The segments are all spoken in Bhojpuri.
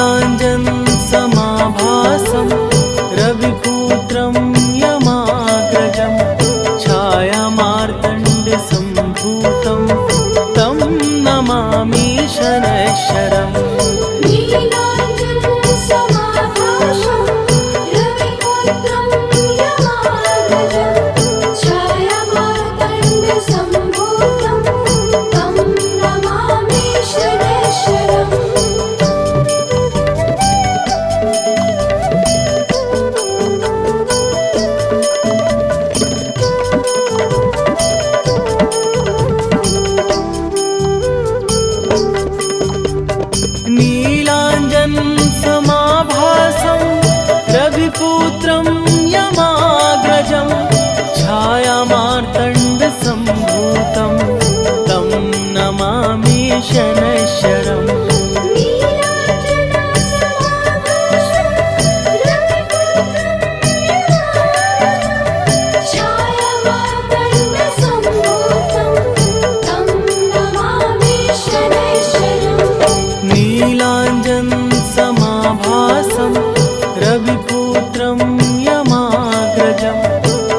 नीलाञ्जन समाभासं रविपुत्रं यमाग्रजं छायामार्तण्डसम्भूतं तं नमामि शनैश्वरम्। नीलाञ्जन समाभासं रविपुत्रं यमाग्रजं छायामार्तण्डसम्भूतं तं नमामि शनैश्वरम्। नीलाञ्जन समाभासं रविपुत्रं यमाग्रजं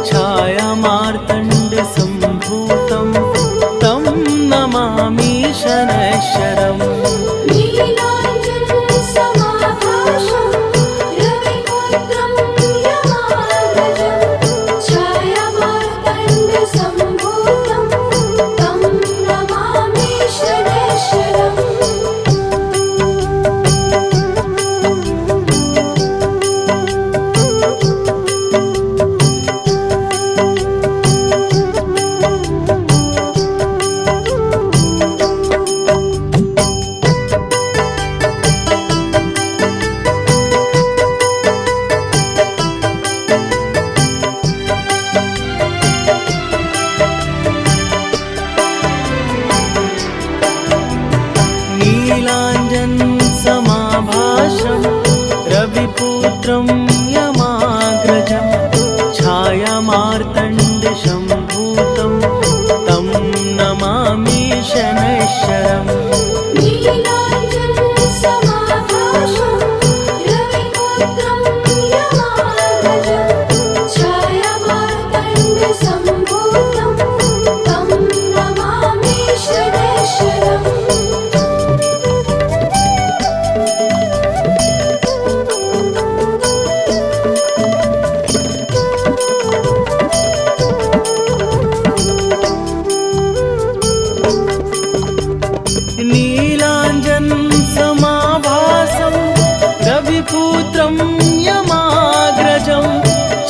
छायामार्तण्डसम्भूतं तं नमामि शनैश्वरम्। नीलाञ्जन समाभासं रविपुत्रं यमाग्रजं छायामार्तण्डसम्भूतं तं नमामि शनैश्वरम्। नीलाञ्जन समाभासं रविपुत्रं यमाग्रजं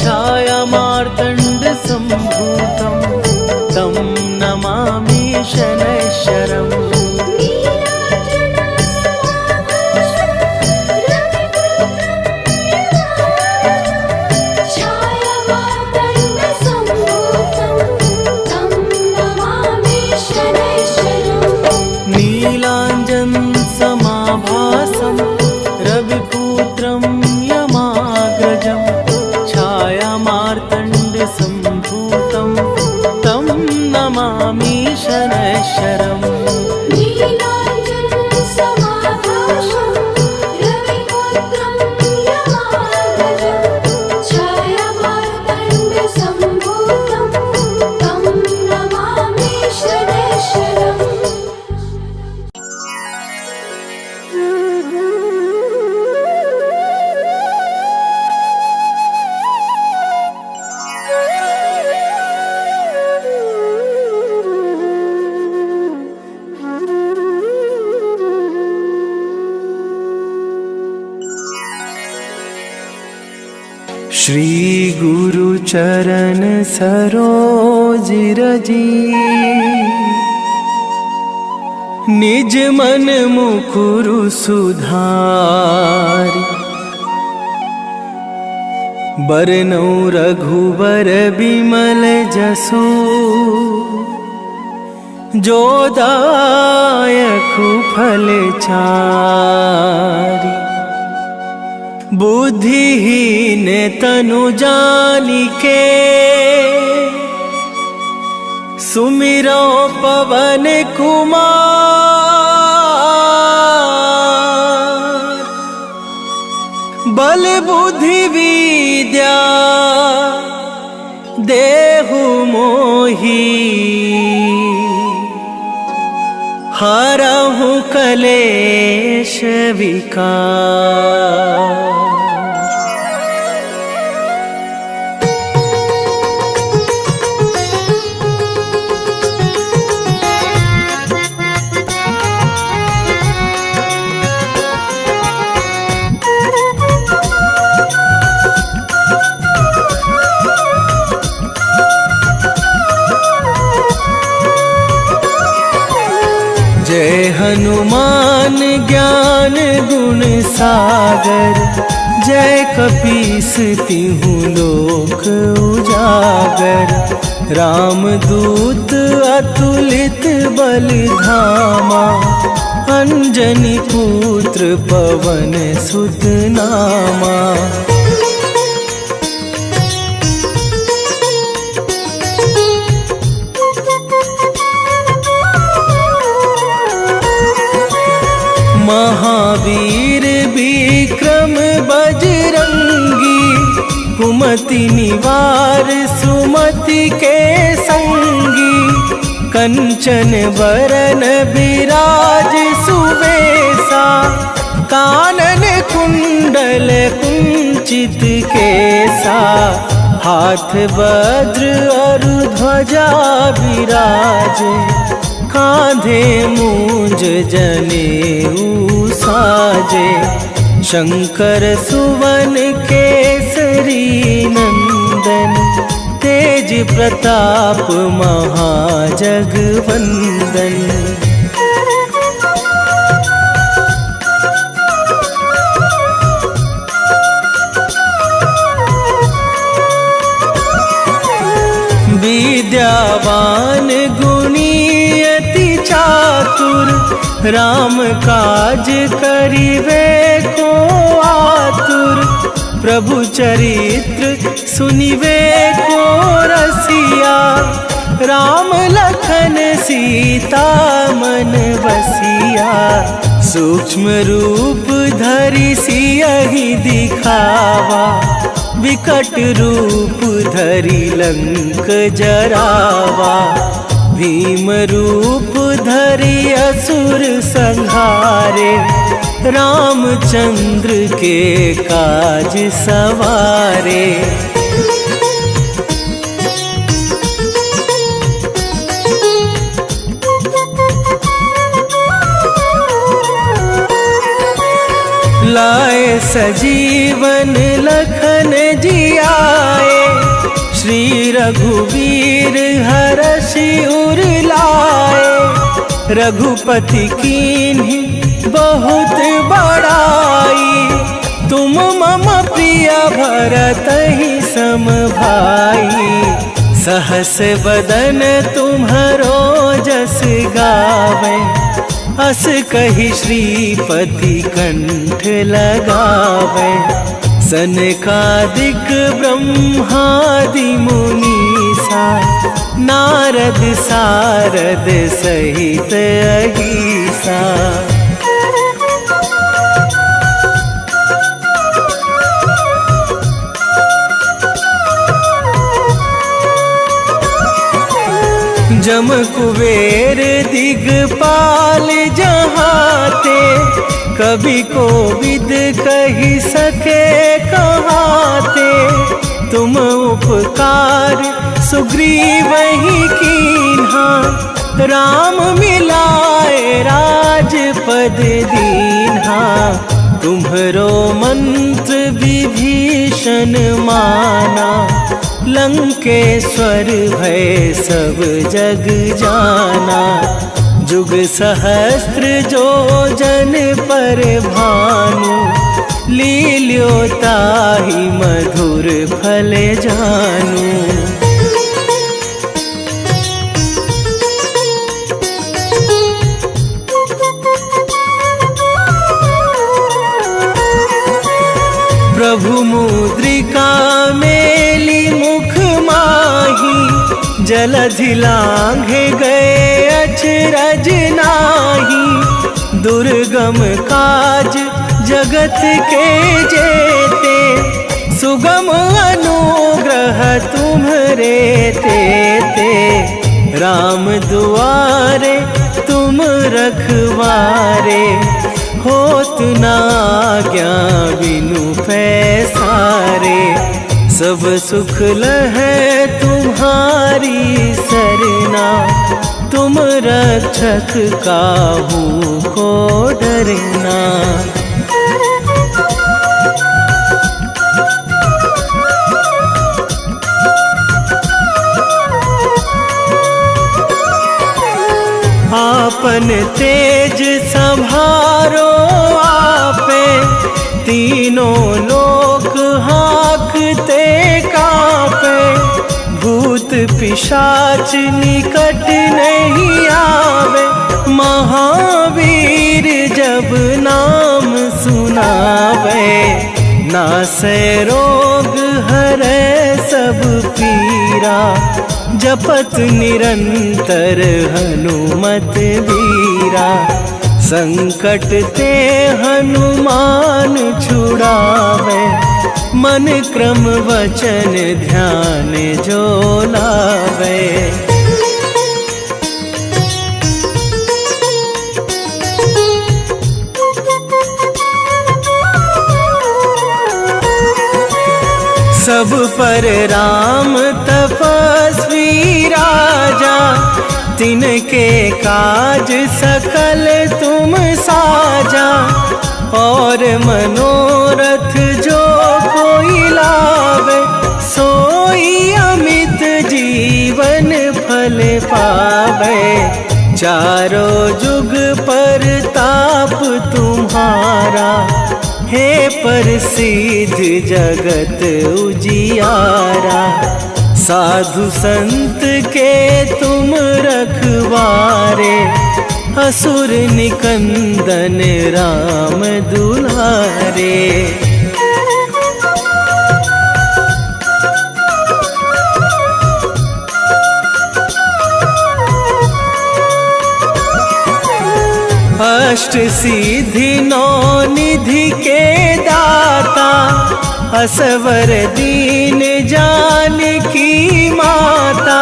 छायामार्तण्डसम्भूतं तं नमामि शनैश्वरम्। नीलाञ्जन समाभासं रविपुत्रं यमाग्रजं छायामार्तण्डसम्भूतं तं नमामि शनैश्वरम्। श्री गुरु चरण सरोज रजी निज मन मुकुरु सुधारी बरनौ रघुबर बिमल जसु जो दायकु फल चारि बुद्धिहीन तनु जानिके सुमिरो पवन कुमार बल बुद्धि विद्या देहु मोहि, हरहु कलेश विकार। जय हनुमान ज्ञान गुण सागर, जय कपीस तिहु लोक उजागर। रामदूत अतुलित बल धामा, अंजनी पुत्र पवन सुत नामा। महावीर विक्रम बजरंगी, कुमति निवार सुमति के संगी। कंचन बरन विराज सुवेशा, कानन कुंडल कुंचित केसा। हाथ वज्र और ध्वजा विराजे, कांधे मूंज जनेऊ साजे। शंकर सुवन केसरी नंदन, तेज प्रताप महाजगवंदन। विद्यावान गुणी अति चातुर, राम काज करिवे को आतुर। प्रभु चरित्र सुनिवे को रसिया, राम लखन सीता मन बसिया। सूक्ष्म रूप धरि सियहि दिखावा, विकट रूप धरि लंक जरावा। भीम रूप धरि असुर संहारे, रामचंद्र के काज सवारे। लाए सजीवन लखन जियाए, श्री रघुवीर हरषि उर लाए। रघुपति कीन्ही बहुत बड़ाई, तुम मम प्रिय भरतहि सम भाई। सहस बदन तुम्हरो जस गावे, अस कहि श्रीपति कंठ लगावे। सनकादिक ब्रह्मादि मुनीसा, नारद सारद सहित अहिसा। जम कुबेर दिगपाल जहाते, कभी कोविद कही सके कहाते। तुम उपकार सुग्रीवहि कीन्हा, राम मिलाए राजपद दीन्हा। तुम्हरो मंत्र विभीषण माना, लंकेश्वर भय सब जग जाना। जुग सहस्त्र जो जन पर भानु, लील्यो ताहि मधुर फल जानू। प्रभु मुद्रिका मेली मुख माही, जलधि लांघे गए अचरज नाही। दुर्गम काज जगत के जेते, सुगम अनुग्रह तुम्हरे तेते, राम दुआरे तुम रखवारे, होत ना आज्ञा बिनु पैसारे, सब सुख लहै तुम्हारी सरना, तुम रक्षक काहू को डरना। आपन तेज संभारो आपे, तीनों लोक हाँकते कापे, भूत पिशाच निकट नहीं आवे, महावीर जब नाम सुनावे, नासै रोग हरै सब पीरा, जपत निरंतर हनुमत वीरा, संकट ते हनुमान छुड़ावे, मन क्रम वचन ध्यान जो लावे। सब पर राम तपस्वी राजा, तिनके काज सकल तुम साजा, और मनोरथ जो कोई लावे, सोई अमित जीवन फल पावे, चारों जुग पर ताप तुम्हारा, हे प्रसिद्ध जगत उजियारा, साधु संत के तुम रखवारे, असुर निकंदन राम दुलारे। अष्ट सिद्धि नौ निधि के दाता, असवर दीन जानकी माता,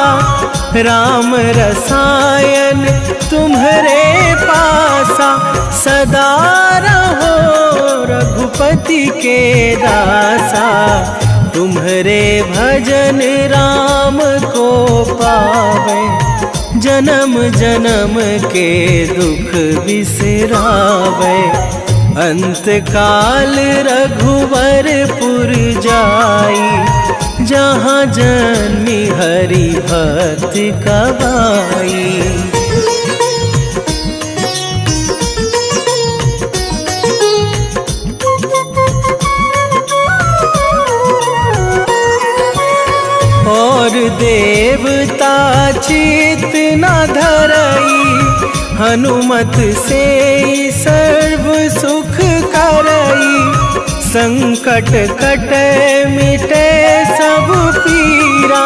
राम रसायन तुम्हरे पासा, सदा रहो रघुपति के दासा, तुम्हरे भजन राम को पावे, जन्म जन्म के दुख बिसरावे, अंत काल रघुवरपुर जाई, जहाँ जन्मी हरि भक्त कहाई। और देवता चित न धरई, हनुमत से सर्व सुख करई, संकट कटे मिटे सब पीरा,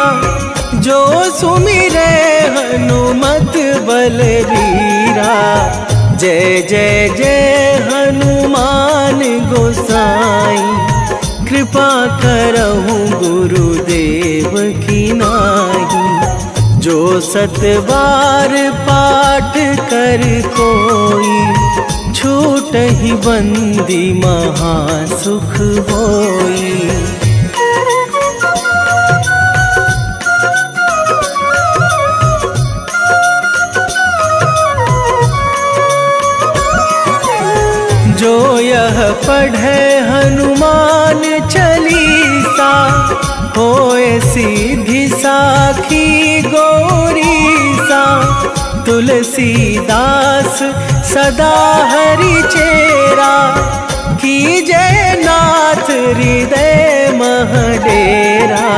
जो सुमिरे हनुमत बलबीरा, जय जय जय हनुमान गोसाई, कृपा करहु गुरुदेव की नाई, जो सतबार पाठ कर कोई, छूटहि बंदी महासुख होई। जो यह पढ़े हनुमान चालीसा, होए सीधी साखी गौरीसा, तुलसीदास सदा हरि चेरा, कीजय नाथ हृदय मह डेरा,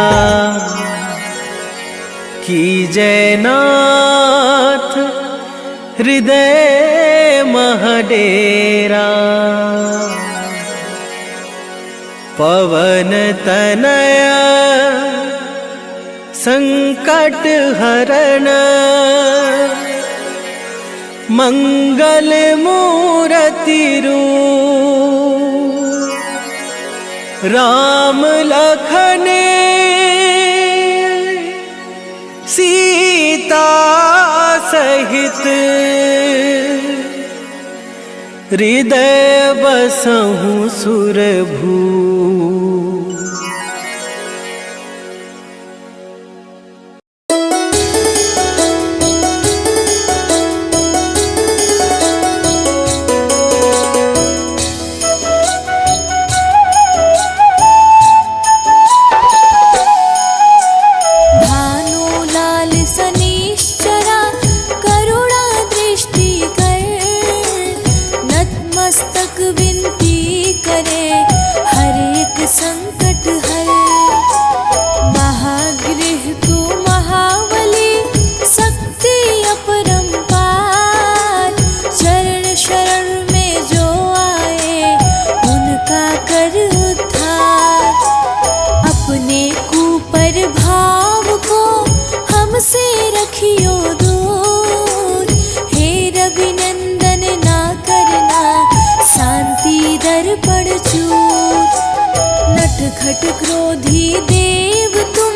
कीजय नाथ हृदय मह डेरा। पवन तनय संकट हरण, मंगल मूरति रूप, राम लखन सीता सहित हृदय बसहु सुरभू। खट क्रोधी देव तुम,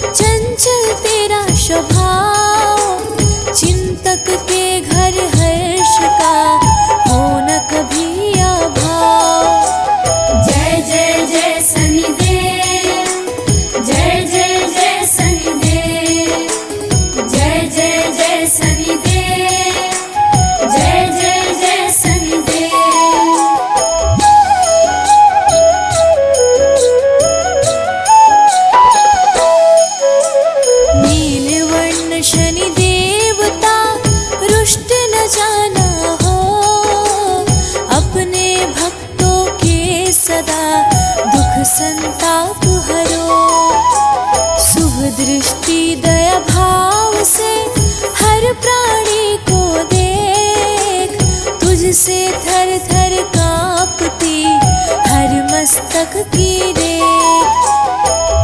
चंचल तेरा स्वभाव, चिंतक के घर हर्ष का हो न कभी अभाव। जय जय जय शनिदेव, जय जय जय शनिदेव, जय जय जय शनिदेव, जय जय जय शनिदेव। सदा दुख संताप हरो, शुभ दृष्टि दया भाव से हर प्राणी को देख, तुझसे थर थर कांपती हर मस्तक की रेख।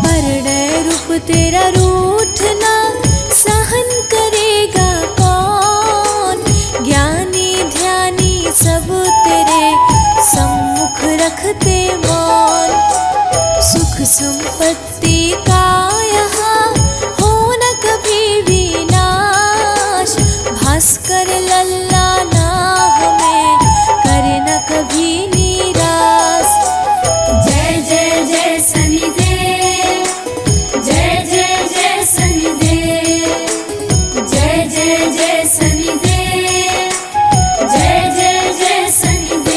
परणय रूप तेरा रूठना सहन करेगा कौन, ज्ञानी ध्यानी सब तेरे सम्मुख रखते मौन। सुख संपत्ति का यहाँ हो न कभी विनाश, भास्कर लल्ला ना हमें करे न कभी निराश। जय जय जय शनिदेव, जय जय जय शनिदेव, जय जय जय शनिदेव, जय जय जय शनिदेव।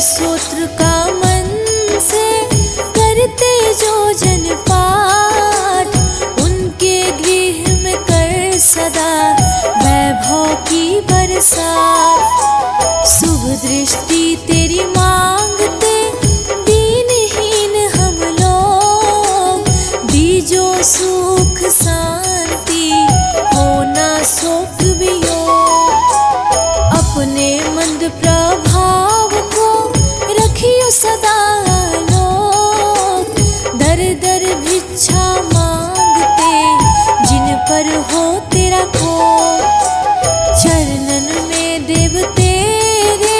सूत्र का मन से करते जो जन पाठ, उनके गृह में कर सदा वैभव की बरसात। शुभ दृष्टि तेरी मांगते दीनहीन हम लोग, दीजो सुख शांति होना शोक वियोग। अपने मंद प्रभाव को रखियो सदा लोग, दर दर भिक्षा मांगते जिन पर हो तेरा कोप। चरणन में देव तेरे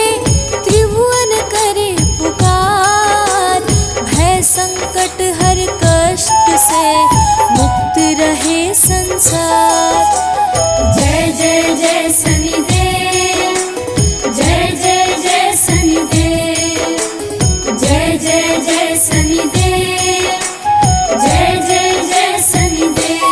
त्रिभुवन करे पुकार, भय संकट हर कष्ट से मुक्त रहे संसार। जय जय जय शनिदेव, जय जय जय शनिदेव, जय जय जय शनिदेव, जय जय जय शनिदेव।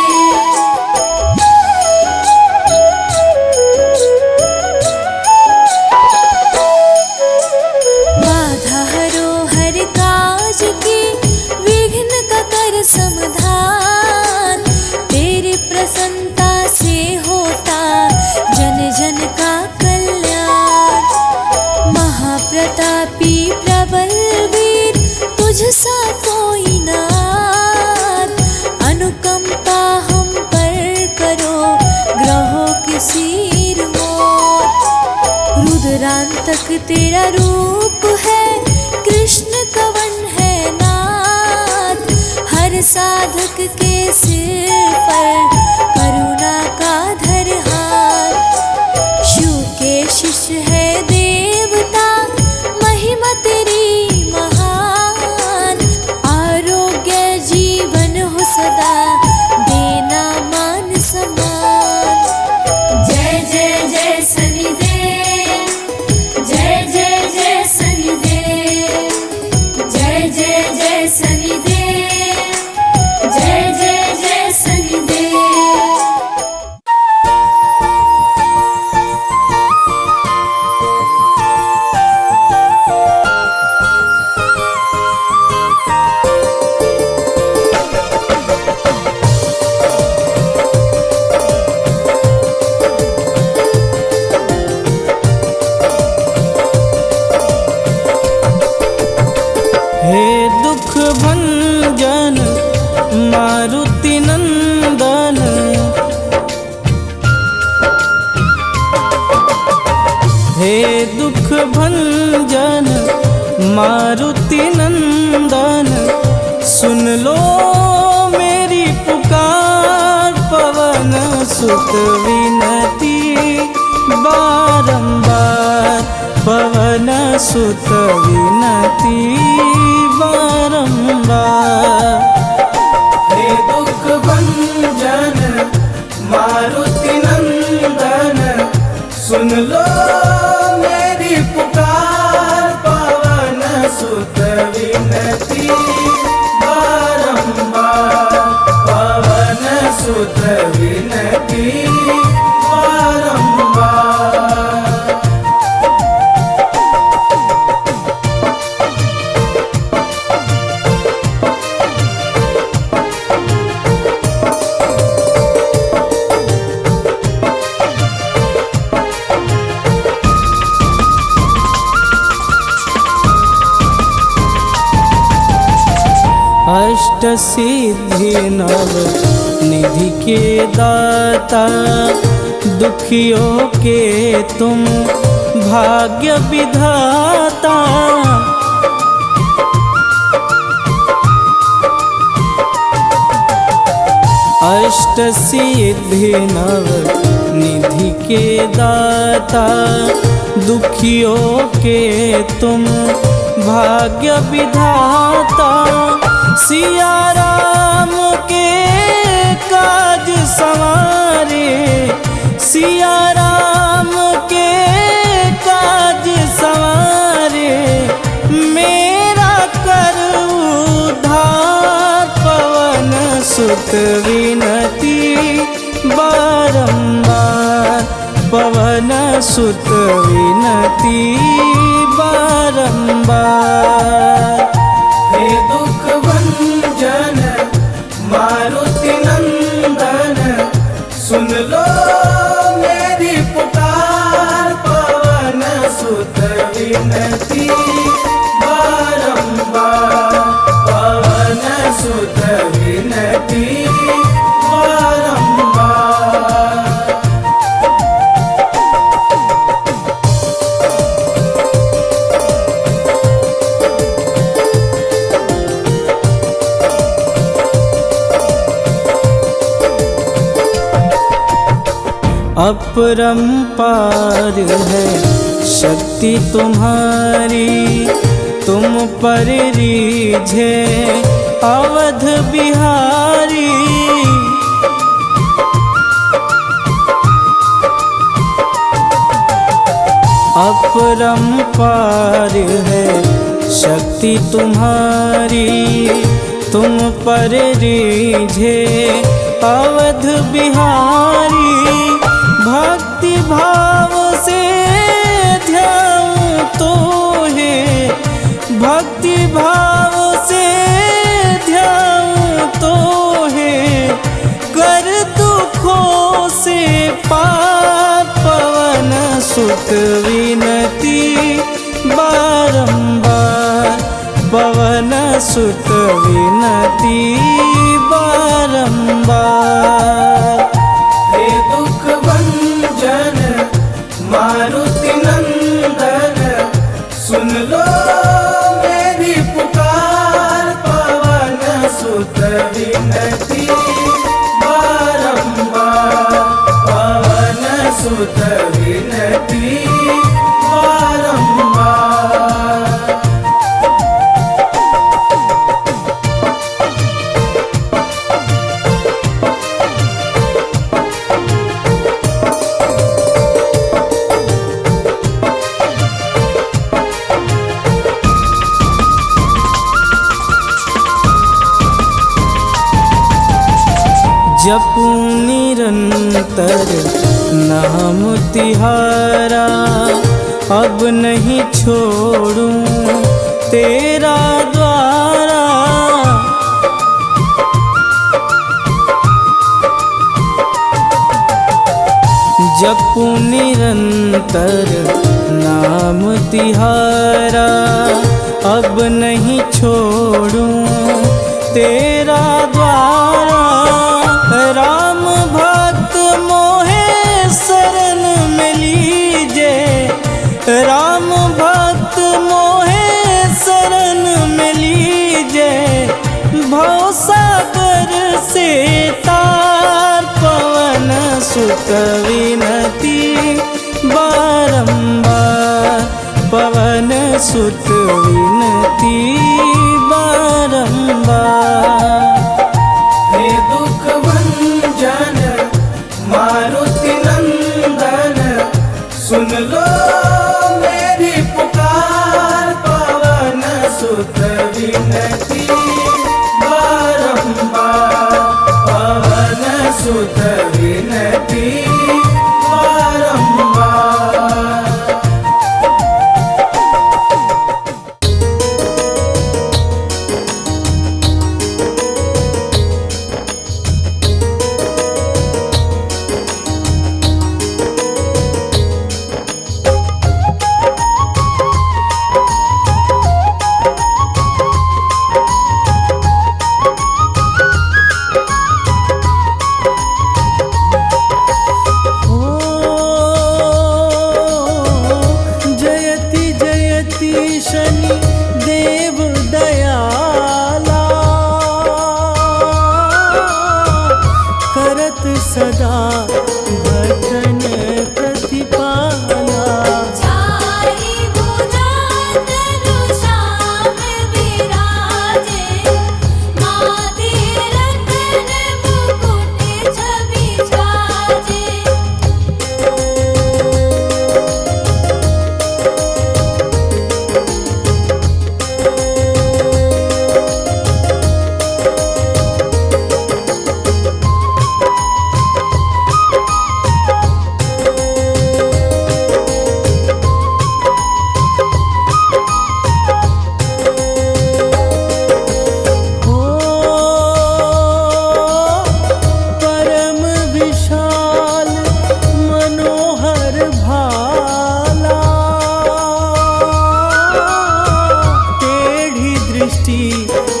बाधा हरो हर काज की, विघ्न का कर समाधान, तेरी प्रसन्नता से होता जन जन का कल्याण। महाप्रतापी प्रबल वीर तुझसा कोई नाथ, अनुकंपा हम पर करो ग्रहों के सिर मोर। रुद्रांतक तेरा रूप है, कृष्ण कवन है नाम, साधक के सिर पर करुणा का धर हाथ। शिव के शिष्य है देवता, महिमा तेरी महान। आरोग्य जीवन हो सदा, देना मान सम्मान। जय जय जय शनिदेव, जय जय जय शनिदेव, जय जय जय शनिदेव, जय जय जय शनिदेव। हे दुख भंजन मारुति नंदन, हे दुख भंजन मारुति नंदन, सुन लो मेरी पुकार। पवन सुत विनती बारंबार, पवन सुत विनती बारंबार। हे दुख भंजन मारुति नंदन, सुन लो मेरी पुकार। पवन सुत विनती बारंबार, पवन सुत विनती बारंबार। अष्ट सिद्धि नव निधि के दाता, दुखियों के तुम भाग्य विधाता। अष्ट सिद्धि नव निधि के दाता, दुखियों के तुम भाग्य विधाता। सिया राम के काज संवारे, सिया राम के काज संवारे, मेरा कर उद्धार। पवन सुत विनती बारंबार, पवन सुत विनती बारंबार। हे दुख भंजन मारुति नंदन, सुन लो मेरी पुकार। पवन सुत विनती बारंबार, पवन सुत विनती बारंबार। अपरंपार है शक्ति तुम्हारी, तुम पर रीझे अवध बिहारी। अपरंपार है शक्ति तुम्हारी, तुम पर रीझे अवध बिहारी। भक्ति भाव से ध्यान तो है, भक्ति भाव से ध्यान तो है, कर दुखों से पार। पवन सुत विनती बारंबार, पवन सुत विनती बारंबार। हे दुख भंजन मारुति नंदन, सुन लो मेरी पुकार। पवन सुत जपू निरंतर नाम तिहारा, अब नहीं छोड़ूं तेरा द्वारा। जपू निरंतर नाम तिहारा, अब नहीं छोड़ूं तेरा द्वारा। राम भक्त मोहे शरण में लीजे, राम भक्त मोहे शरण में लीजे। भवसागर से तार पवन सुत विनती बारंबार, पवन सुत विनती बारंबार। हे दुख भंजन मारुति नंदन, सुन लो मेरी पुकार। पवन सुत विनती बारंबार, पवन सुत विनती बारंबार। शनि देव दयाला, करत सदा भजन प्रतिपाला। चारि भुजा तनु श्याम विराजे, माथे रतन मुकुट छवि छाजे।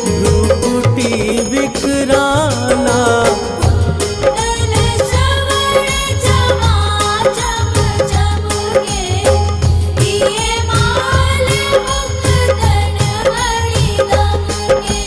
भ्रुकुटी विकराला, कुंडल श्रवण जमा जम जमुगे, दिए माल मुक्तन मणि दमगे।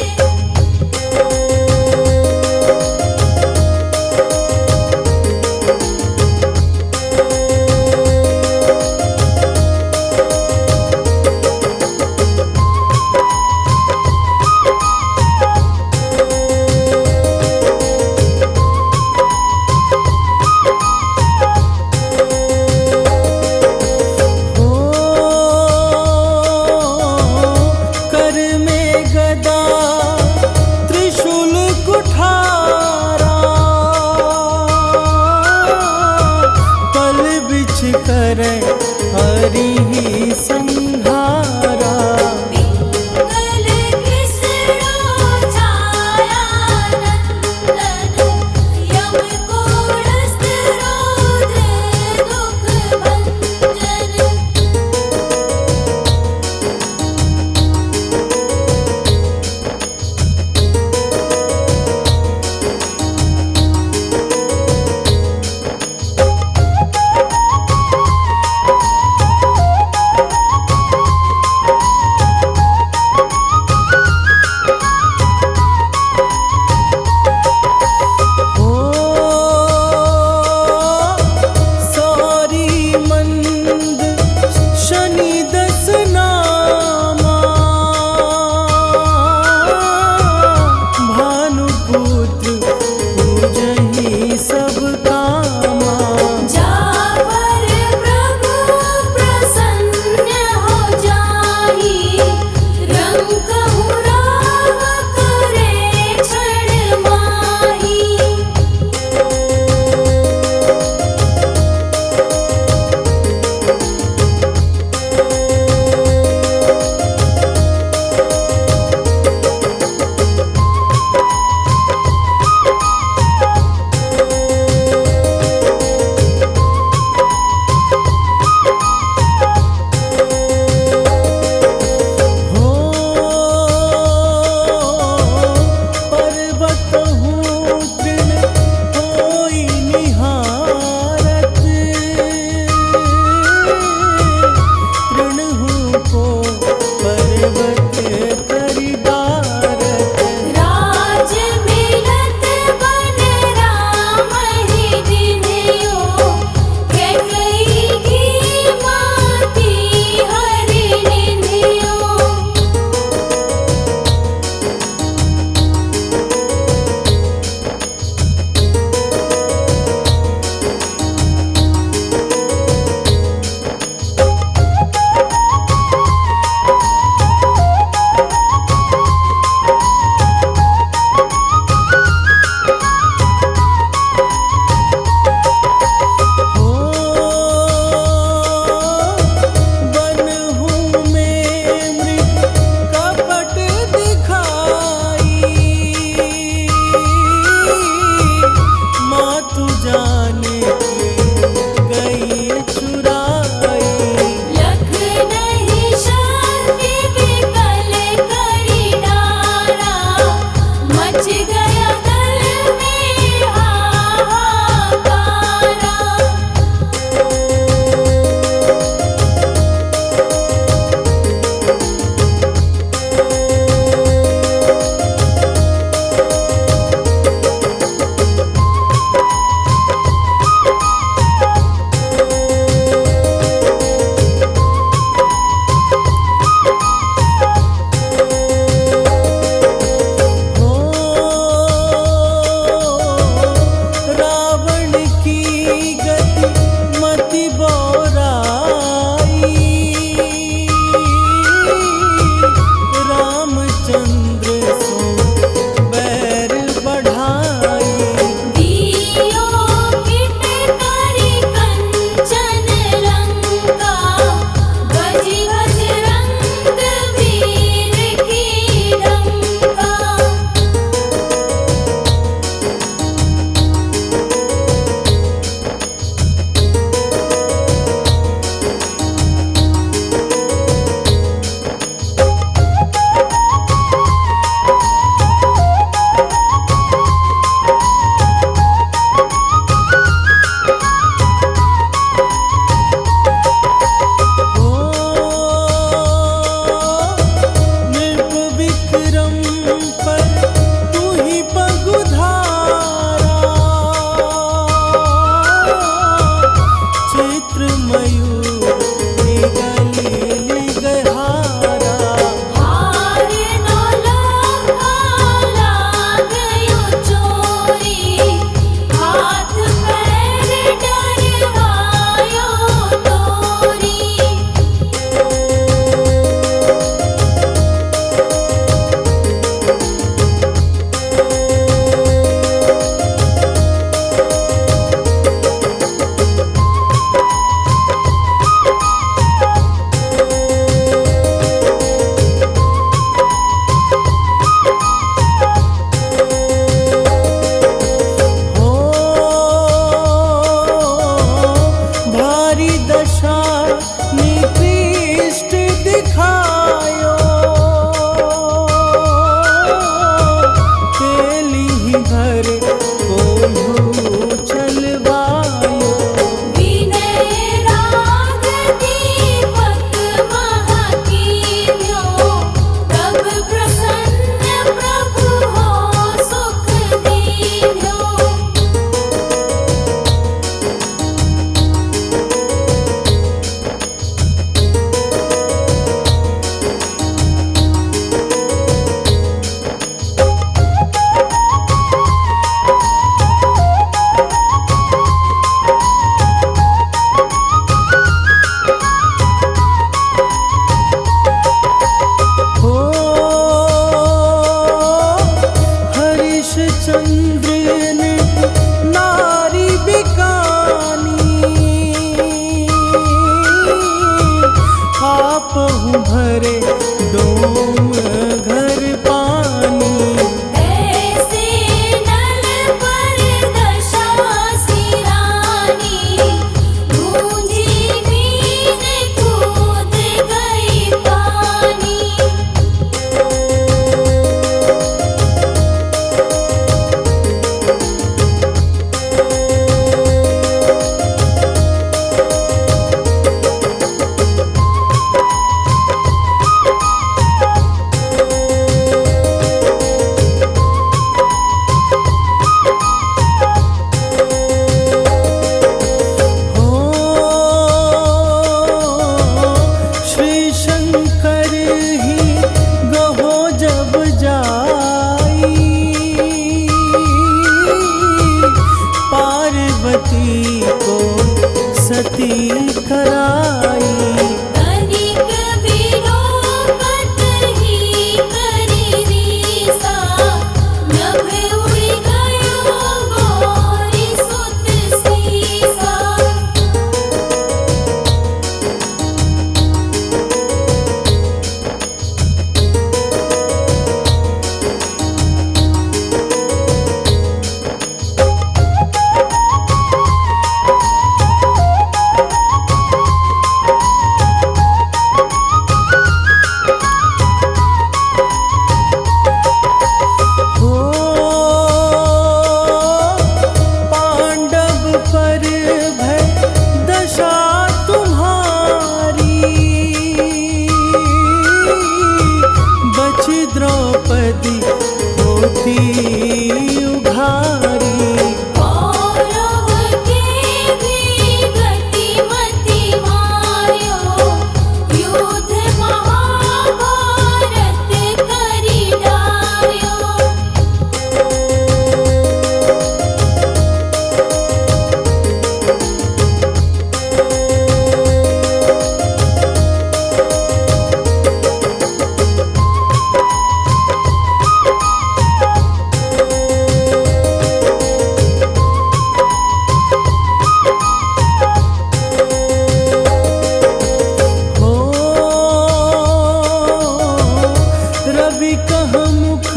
मुख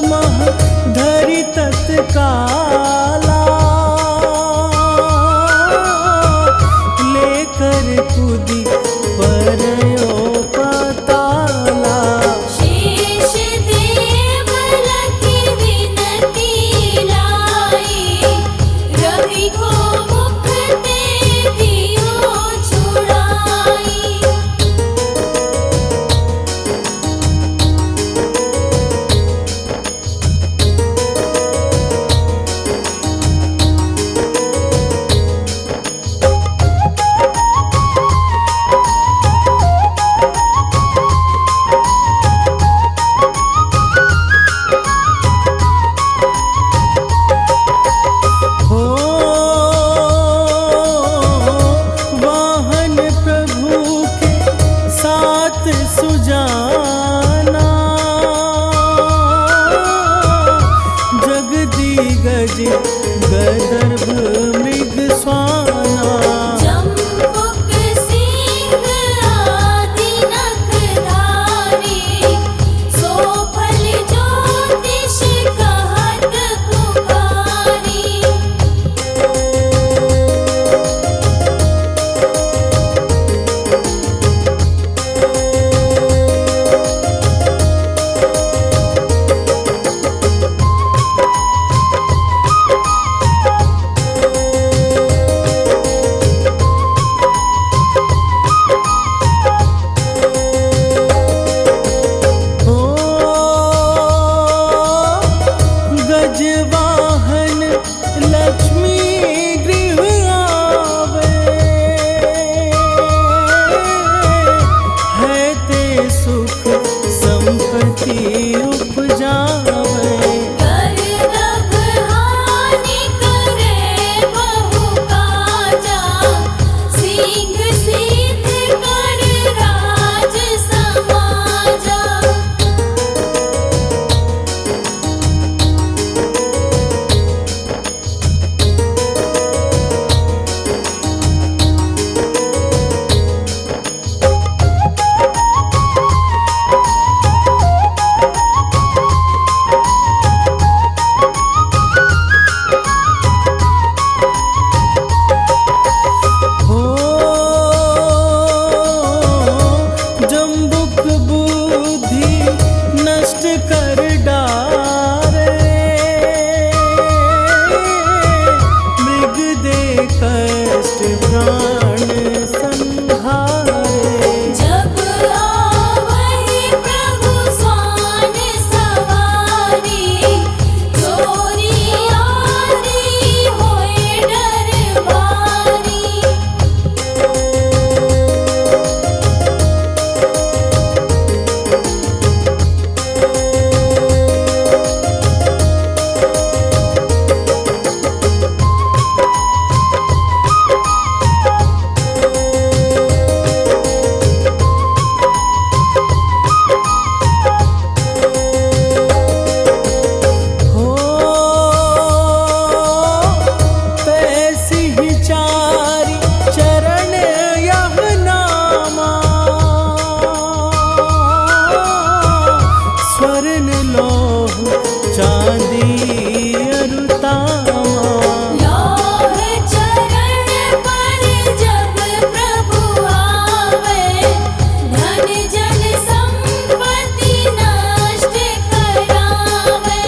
मह धरि तत्काला, लेकर कूदी परयो पताला। शेष देवल की विनती लाई, रवि को मुख ते दियो छुड़ाई। हो वाहन प्रभु के साथ सुजाना, जगदीगज गदर्भ मृग स्वाना। जम्बुक सिंह आदि नखधारी, सोफल ज्योतिष कहत पुकारी। हो गजवाहन लक्ष्मी गृह आवे, है ते सुख संपत्ति उपजावे। गर्दभ हानि करे बहु काजा, सिंह सिद्ध कर राज समाजा। हो जम्बुक बुद्धि नष्ट कर डारे, मृग दे कष्ट प्राण संहारे। जब आवहि प्रभु स्वान सवारी, चोरी आदि होए डरबारी। हो तैसी ही चारि चरण यह नामा, स्वर्ण लोह चांदी अरुतामा। लौह चरण पर जब प्रभु आवे, धन जन संपत्ति नष्ट करावे।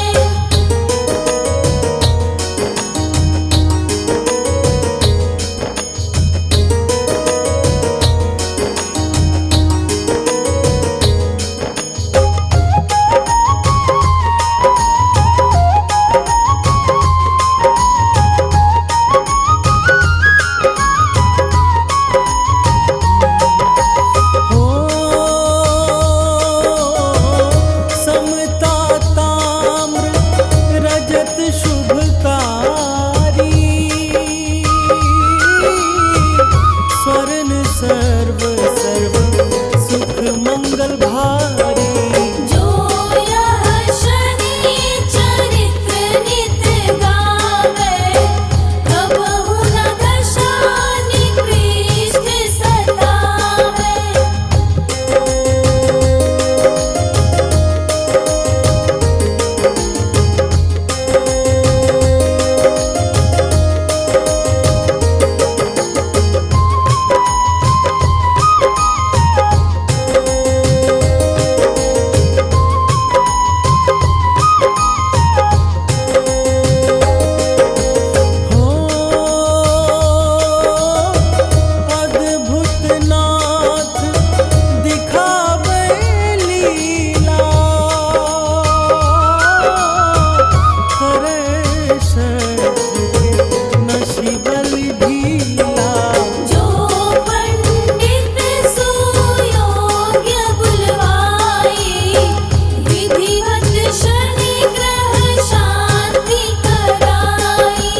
सिद्ध शनि ग्रह शांति कराई।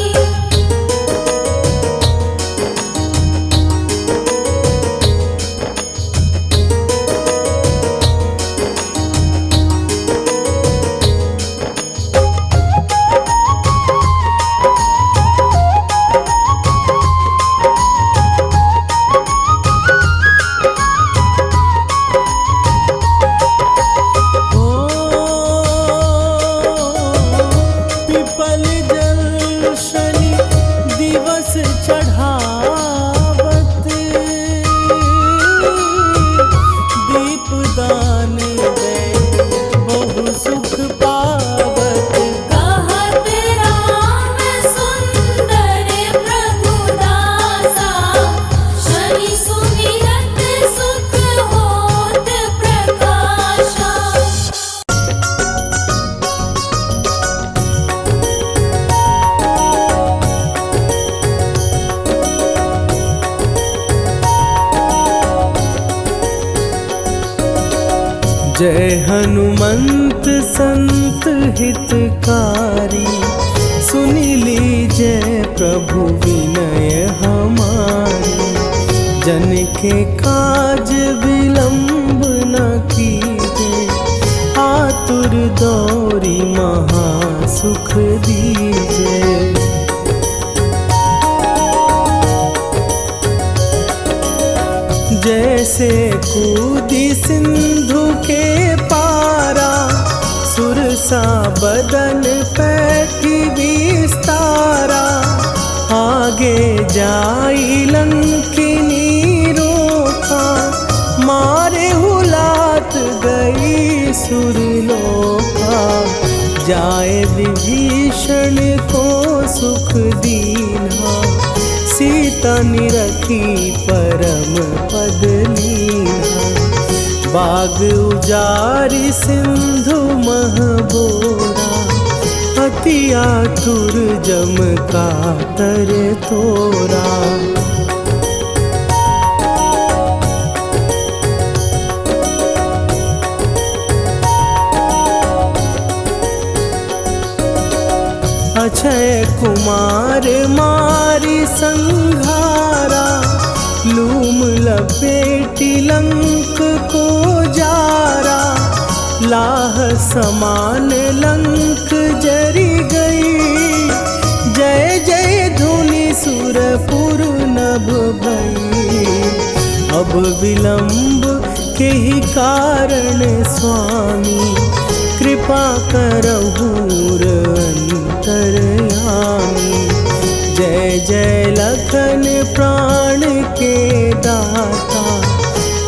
पिपल जल शनि दिवस चढ़ावत, दीपदान दैत बहु सुख पावत। कहत राम सुंदर प्रभु दासा, शनि सुमिरत सुख होत प्रकाशा। जय हनुमंत संत हितकारी, सुनि लीजय प्रभु विनय हमारी। जन के काज विलंब न कीजे, आतुर दौरी महा सुख दीजे। जैसे कूदी सिंधु के पारा, सुरसा बदन पैठी विस्तारा। आगे जाई लंकिनी रोका, मारे हुलात गई सुरलोका। जाए विभीषण को सुख दीना, सीता निरखी परम पद लीना। बाग उजारि सिंधु महबोरा, अति आतुर जम कातर तोरा। अक्षय कुमार मारी संघारा, लूम लपेटी लंक को जारा। लाह समान लंक जरी गई, जय जय धुनि सुरपुर नभ भई। अब विलंब के ही कारण स्वामी, कृपा करहु अंतरयामी। जय जय लखन प्राण के दाता,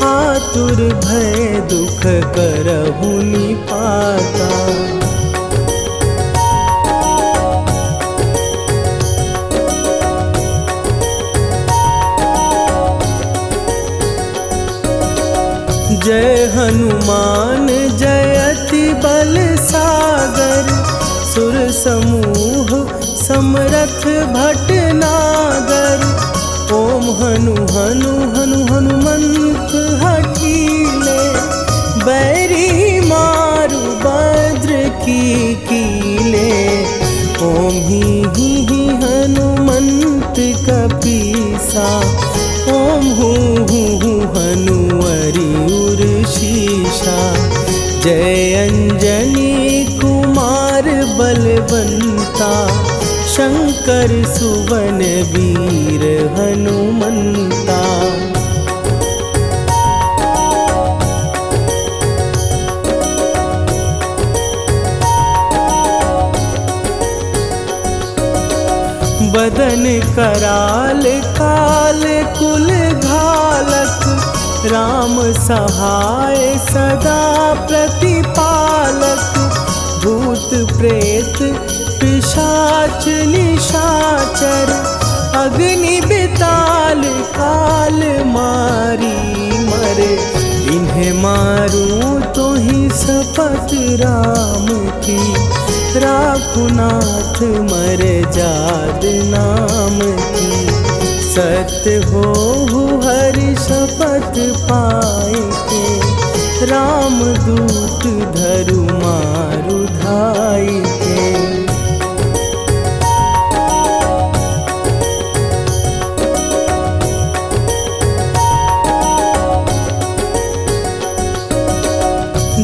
आतुर भय दुख करहु निपाता। जय हनुमान जयति बल सागर, सुर समूह समरथ भटनागर। ओम हनु हनु हनु हनुमंत हठीले, बैरी मारु भद्र की कीले। ओम ही हनुमंत कपीसा, ओम हूँ हनुवरि उर्शीषा। जय अंजनी कुमार बलवंता, शंकर सुवन वीर हनुमंता। बदन कराल काल कुल घालक, राम सहाय सदा प्रतिपालक। भूत प्रेत पिशाच निशाचर, अग्नि बिताल काल मारी मरे। इन्हें मारूं तो ही शपथ राम की, राखुनाथ मर जाद नाम की। सत्य हो हरि शपथ पाए के, राम दूत धरु मारु धाई के।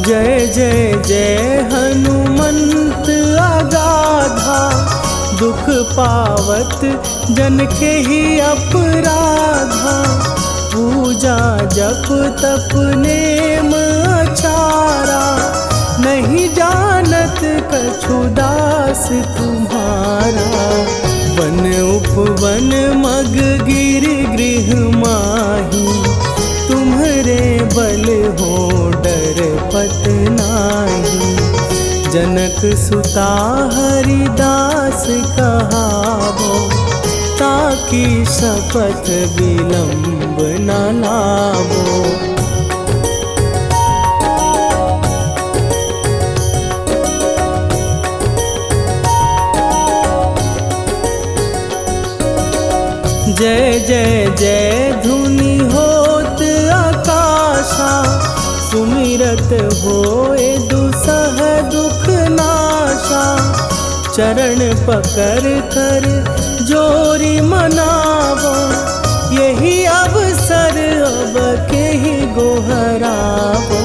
जय जय जय हनुमंत अगाधा, दुख पावत जन के ही अपराधा। पूजा जप तप नेम अचारा, नहीं जानत कछु दास तुम्हारा। वन उपवन मग गिर गृह माही, तुम्हरे बल हो डर पत नाही। जनक सुता हरिदास कहावो, ताकि शपथ विलंब न लावो। जय जय जय धुनि होत आकाशा, सुमिरत होए दुसह दुख नाशा। चरण पकड़ कर जोरी मनावो, यही अवसर अब के ही गोहरावो।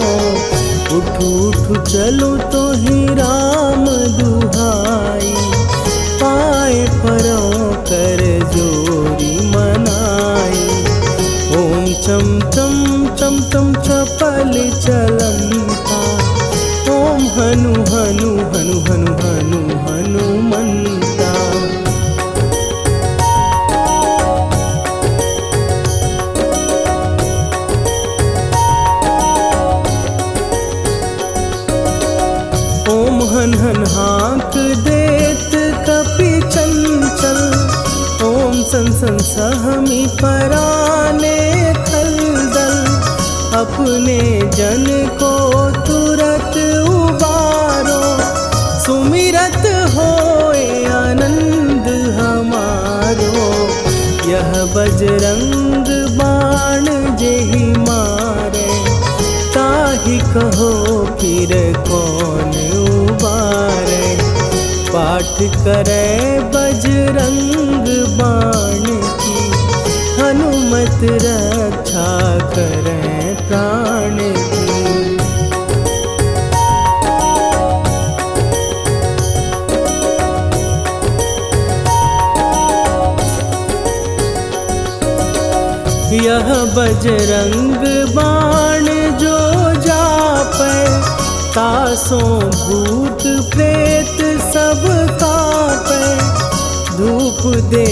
उठू उठू चलो तो ही राम दुहाई, पाए परों कर जोरी मनाई। ओम चम चम चम चम चपल चलंता, ओम हनु हनु हनु हनु हनु हनुमंता। ओम हन हन हाँक देत कपि चंचल, ओम सन सन सहमी पराने खलदल। अपने जन को तुरत उबारो, सुमिरत होए आनंद हमारो। यह बजरंग बाण जेहि मारे, ताहि कहो फिर कौन उबारे। पाठ करे बजरंग बाण की, हनुमत रक्षा करे प्राण की। यह बजरंग बाण जो जापै, तासों भूत प्रेत सब कापै। धूप दे